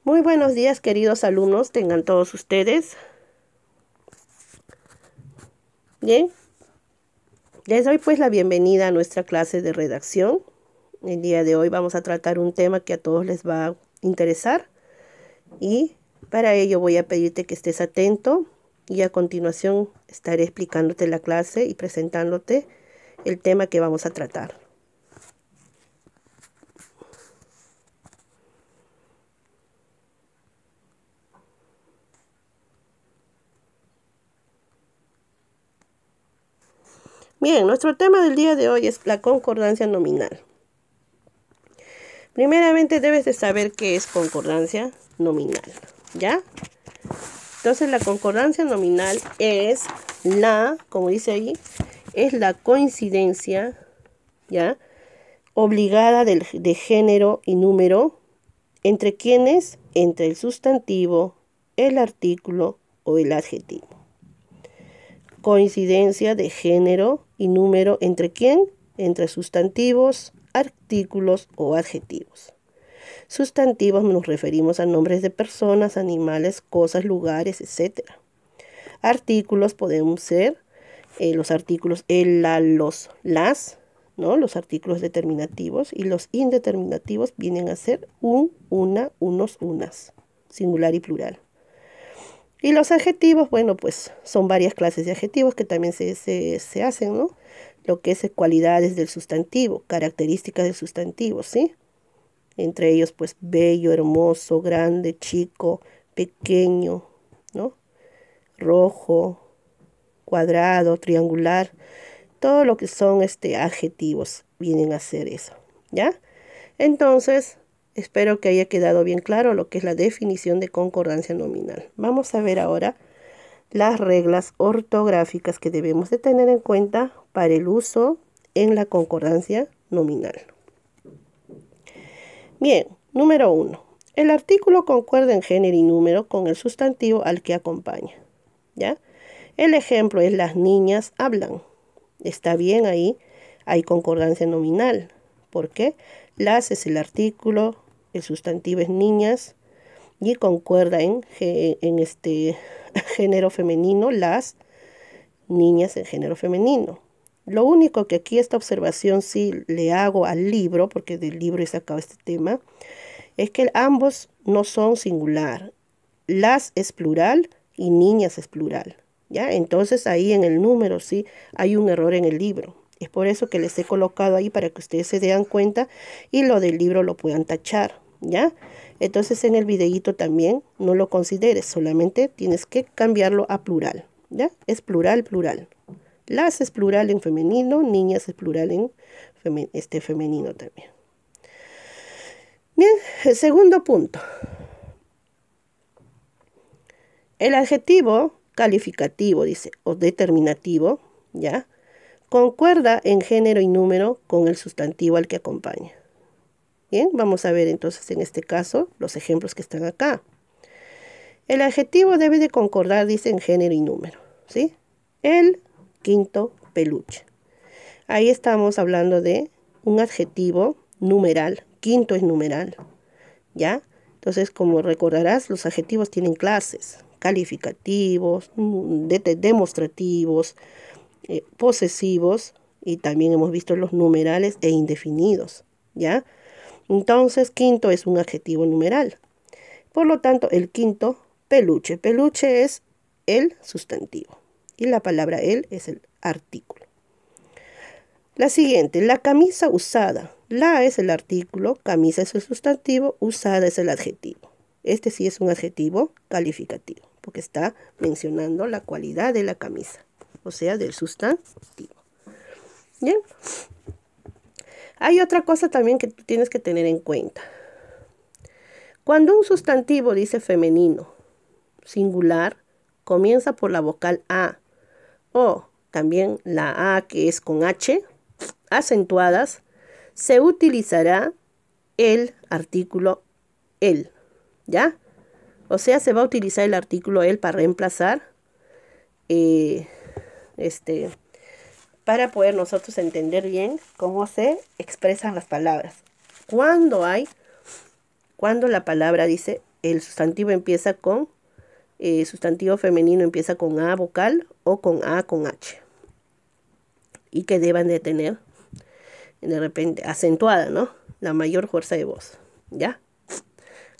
Muy buenos días, queridos alumnos, tengan todos ustedes. Bien, les doy pues la bienvenida a nuestra clase de redacción. El día de hoy vamos a tratar un tema que a todos les va a interesar y para ello voy a pedirte que estés atento y a continuación estaré explicándote la clase y presentándote el tema que vamos a tratar. Bien, nuestro tema del día de hoy es la concordancia nominal. Primeramente debes de saber qué es concordancia nominal, ¿ya? Entonces la concordancia nominal es como dice ahí, es la coincidencia, ¿ya? Obligada de género y número, ¿entre quiénes? Entre el sustantivo, el artículo o el adjetivo. Coincidencia de género y número, ¿entre quién? Entre sustantivos, artículos o adjetivos. Sustantivos nos referimos a nombres de personas, animales, cosas, lugares, etc. Artículos podemos ser los artículos el, la, los, las, ¿no? Los artículos determinativos, y los indeterminativos vienen a ser un, una, unos, unas, singular y plural. Y los adjetivos, bueno, pues son varias clases de adjetivos que también se hacen, ¿no? Lo que es cualidades del sustantivo, características del sustantivo, ¿sí? Entre ellos, pues, bello, hermoso, grande, chico, pequeño, ¿no? Rojo, cuadrado, triangular, todo lo que son adjetivos vienen a ser eso, ¿ya? Entonces, espero que haya quedado bien claro lo que es la definición de concordancia nominal. Vamos a ver ahora las reglas ortográficas que debemos de tener en cuenta para el uso en la concordancia nominal. Bien, número 1. El artículo concuerda en género y número con el sustantivo al que acompaña, ¿ya? El ejemplo es las niñas hablan. Está bien ahí, hay concordancia nominal. ¿Por qué? Las es el artículo, el sustantivo es niñas y concuerda en género femenino, las niñas en género femenino. Lo único que aquí esta observación sí le hago al libro, porque del libro he sacado este tema, es que ambos no son singular. Las es plural y niñas es plural, ¿ya? Entonces ahí en el número sí hay un error en el libro. Es por eso que les he colocado ahí para que ustedes se den cuenta y lo del libro lo puedan tachar, ¿ya? Entonces en el videíto también no lo consideres, solamente tienes que cambiarlo a plural, ¿ya? Es plural, plural. Las es plural en femenino, niñas es plural en femenino también. Bien, el segundo punto. El adjetivo calificativo, dice, o determinativo, ¿ya? Concuerda en género y número con el sustantivo al que acompaña. Bien, vamos a ver entonces en este caso los ejemplos que están acá. El adjetivo debe de concordar, dice, en género y número, ¿sí? El quinto peluche. Ahí estamos hablando de un adjetivo numeral, quinto es numeral, ¿ya? Entonces, como recordarás, los adjetivos tienen clases, calificativos, demostrativos, posesivos, y también hemos visto los numerales e indefinidos, ¿ya? Entonces, quinto es un adjetivo numeral. Por lo tanto, el quinto, peluche. Peluche es el sustantivo y la palabra el es el artículo. La siguiente, la camisa usada. La es el artículo, camisa es el sustantivo, usada es el adjetivo. Este sí es un adjetivo calificativo, porque está mencionando la cualidad de la camisa, o sea, del sustantivo. Bien. Hay otra cosa también que tú tienes que tener en cuenta. Cuando un sustantivo dice femenino, singular, comienza por la vocal A, o también la A que es con H, acentuadas, se utilizará el artículo el, ¿ya? O sea, se va a utilizar el artículo el para reemplazar para poder nosotros entender bien cómo se expresan las palabras. Cuando la palabra dice el sustantivo empieza con, sustantivo femenino empieza con A vocal o con A con H. Y que deban de tener, de repente, acentuada, ¿no? La mayor fuerza de voz, ¿ya?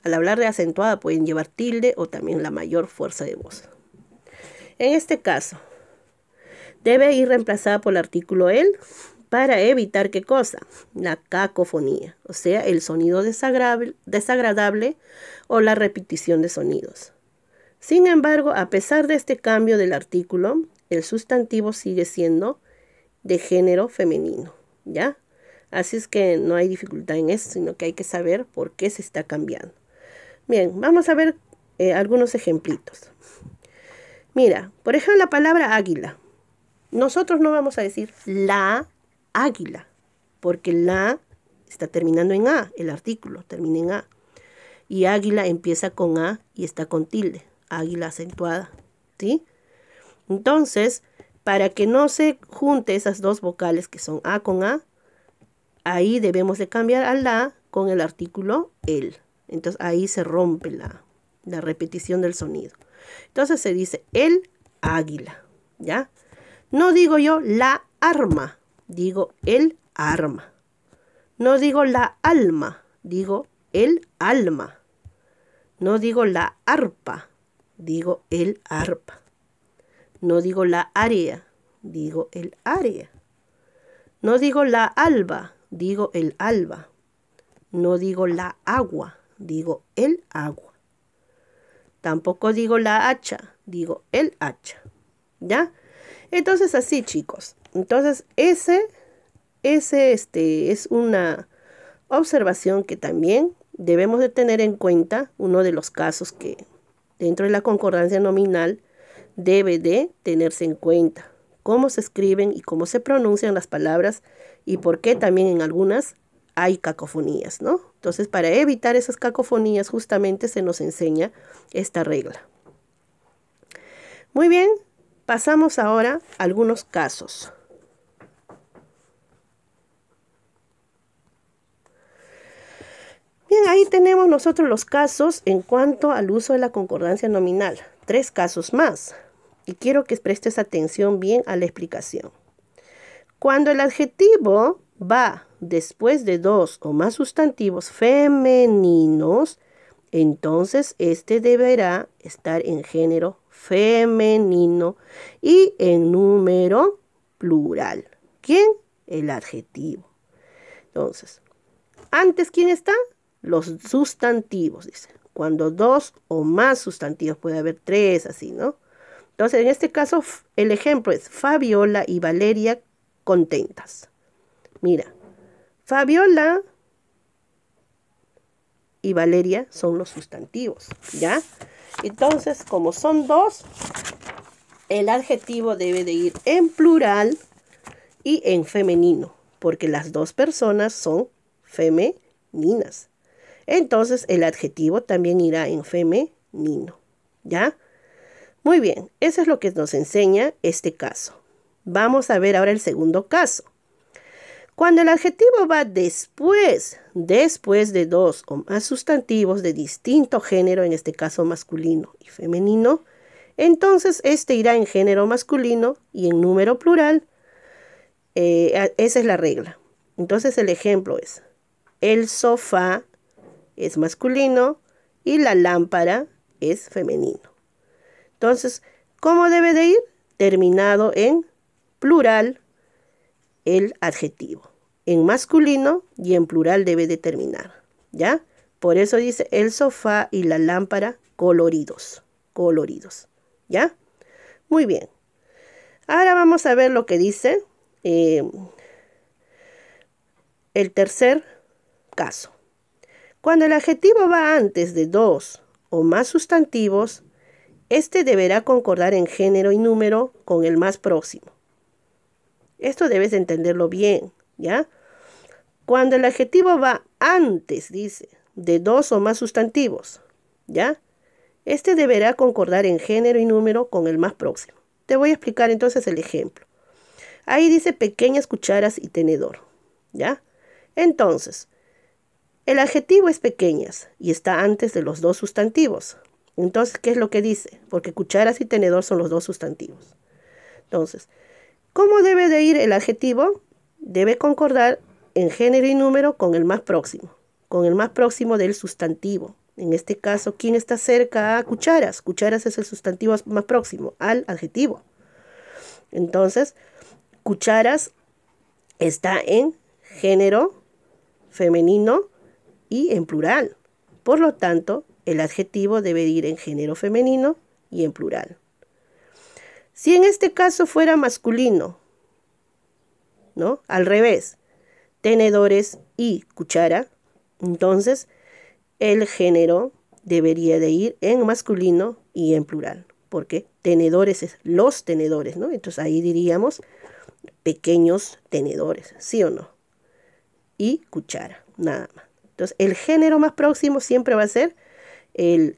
Al hablar de acentuada pueden llevar tilde o también la mayor fuerza de voz. En este caso, debe ir reemplazada por el artículo el para evitar ¿qué cosa? La cacofonía, o sea, el sonido desagradable o la repetición de sonidos. Sin embargo, a pesar de este cambio del artículo, el sustantivo sigue siendo de género femenino, ¿ya? Así es que no hay dificultad en eso, sino que hay que saber por qué se está cambiando. Bien, vamos a ver algunos ejemplitos. Mira, por ejemplo, la palabra águila. Nosotros no vamos a decir la águila, porque la está terminando en A, el artículo termina en A. Y águila empieza con A y está con tilde, águila acentuada, ¿sí? Entonces, para que no se junte esas dos vocales que son A con A, ahí debemos de cambiar a la con el artículo el. Entonces ahí se rompe la repetición del sonido. Entonces se dice el águila, ¿ya? No digo yo la arma, digo el arma. No digo la alma, digo el alma. No digo la arpa, digo el arpa. No digo la área, digo el área. No digo la alba, digo el alba. No digo la agua, digo el agua. Tampoco digo la hacha, digo el hacha. ¿Ya? Entonces así, chicos. Entonces ese es una observación que también debemos de tener en cuenta, uno de los casos que dentro de la concordancia nominal debe de tenerse en cuenta. Cómo se escriben y cómo se pronuncian las palabras y por qué también en algunas hay cacofonías, ¿no? Entonces, para evitar esas cacofonías, justamente se nos enseña esta regla. Muy bien, pasamos ahora a algunos casos. Bien, ahí tenemos nosotros los casos en cuanto al uso de la concordancia nominal. 3 casos más. Y quiero que prestes atención bien a la explicación. Cuando el adjetivo va después de 2 o más sustantivos femeninos, entonces este deberá estar en género femenino y en número plural. ¿Quién? El adjetivo. Entonces, ¿antes quién está? Los sustantivos, dice. Cuando 2 o más sustantivos, puede haber 3, así, ¿no? Entonces, en este caso, el ejemplo es Fabiola y Valeria contentas. Mira, Fabiola y Valeria son los sustantivos, ¿ya? Entonces, como son 2, el adjetivo debe de ir en plural y en femenino, porque las 2 personas son femeninas. Entonces, el adjetivo también irá en femenino, ¿ya? Muy bien, eso es lo que nos enseña este caso. Vamos a ver ahora el segundo caso. Cuando el adjetivo va después de 2 o más sustantivos de distinto género, en este caso masculino y femenino, entonces este irá en género masculino y en número plural. Esa es la regla. Entonces el ejemplo es, el sofá es masculino y la lámpara es femenino. Entonces, ¿cómo debe de ir? Terminado en plural el adjetivo. En masculino y en plural debe de terminar, ¿ya? Por eso dice el sofá y la lámpara coloridos, ¿ya? Muy bien. Ahora vamos a ver lo que dice el tercer caso. Cuando el adjetivo va antes de 2 o más sustantivos, este deberá concordar en género y número con el más próximo. Esto debes de entenderlo bien, ¿ya? Cuando el adjetivo va antes, dice, de 2 o más sustantivos, ¿ya? Este deberá concordar en género y número con el más próximo. Te voy a explicar entonces el ejemplo. Ahí dice pequeñas cucharas y tenedor, ¿ya? Entonces, El adjetivo es pequeñas y está antes de los dos sustantivos. Entonces, ¿qué es lo que dice? Porque cucharas y tenedor son los dos sustantivos. Entonces, ¿cómo debe de ir el adjetivo? Debe concordar en género y número con el más próximo del sustantivo. En este caso, ¿quién está cerca a cucharas? Cucharas es el sustantivo más próximo al adjetivo. Entonces, cucharas está en género femenino y en plural. Por lo tanto, el adjetivo debe ir en género femenino y en plural. Si en este caso fuera masculino, ¿no? Al revés, tenedores y cuchara, entonces el género debería de ir en masculino y en plural, porque tenedores es los tenedores, ¿no? Entonces ahí diríamos pequeños tenedores, ¿sí o no? Y cuchara, nada más. Entonces el género más próximo siempre va a ser el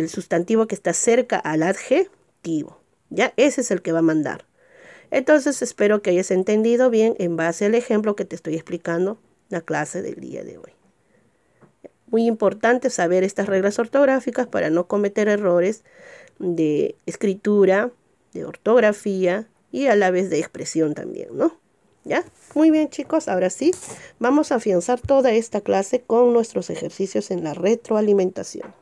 sustantivo que está cerca al adjetivo, ¿ya? Ese es el que va a mandar. Entonces espero que hayas entendido bien en base al ejemplo que te estoy explicando la clase del día de hoy. Muy importante saber estas reglas ortográficas para no cometer errores de escritura, de ortografía y a la vez de expresión también, ¿no? ¿Ya? Muy bien, chicos, ahora sí, vamos a afianzar toda esta clase con nuestros ejercicios en la retroalimentación.